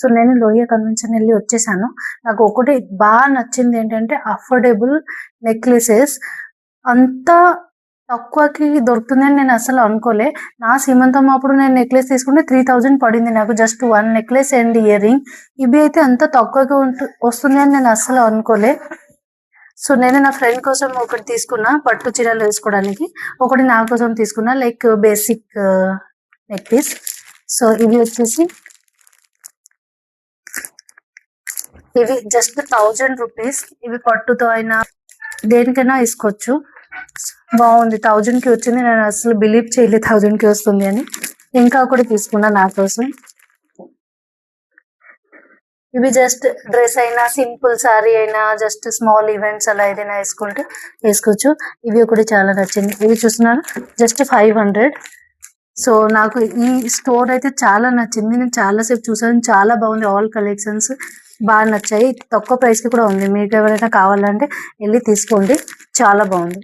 So నేను Lohia convention వెళ్ళి వచ్చేసాను. నాకు ఒకటి బాగా నచ్చింది ఏంటంటే అఫోర్డబుల్ నెక్లెసెస్ అంత తక్కువకి దొరుకుతుందని నేను అసలు అనుకోలే. నా సీమంతం అప్పుడు నేను నెక్లెస్ తీసుకుంటే 3000 పడింది నాకు, just 1 necklace and ear ring. ఇవి అయితే అంత తక్కువకి వస్తుంది అని నేను అసలు అనుకోలే. సో నేను నా ఫ్రెండ్ కోసం ఒకటి తీసుకున్నా పట్టు చీరలు వేసుకోవడానికి, ఒకటి నా కోసం తీసుకున్నా like basic neck piece. So ఇవి వచ్చేసి ఇవి జస్ట్ 1000 రూపీస్. ఇవి పట్టుతో అయినా దేనికైనా వేసుకోవచ్చు. బాగుంది, 1000 కి వచ్చింది. నేను అసలు బిలీవ్ చేయలేదు 1000 కి వస్తుంది అని. ఇంకా ఒకటి తీసుకున్నా నా కోసం. ఇవి జస్ట్ డ్రెస్ అయినా సింపుల్ సారీ అయినా జస్ట్ స్మాల్ ఈవెంట్స్ అలా ఏదైనా వేసుకోవచ్చు. ఇవి ఒకటి చాలా నచ్చింది. ఇవి చూస్తున్నారు జస్ట్ 500. సో నాకు ఈ స్టోర్ అయితే చాలా నచ్చింది. నేను చాలాసేపు చూసాను, చాలా బాగుంది. ఆల్ కలెక్షన్స్ బాగా నచ్చాయి. తక్కువ ప్రైస్ కి కూడా ఉంది. మీకు ఎవరైనా కావాలంటే వెళ్ళి తీసుకోండి, చాలా బాగుంది.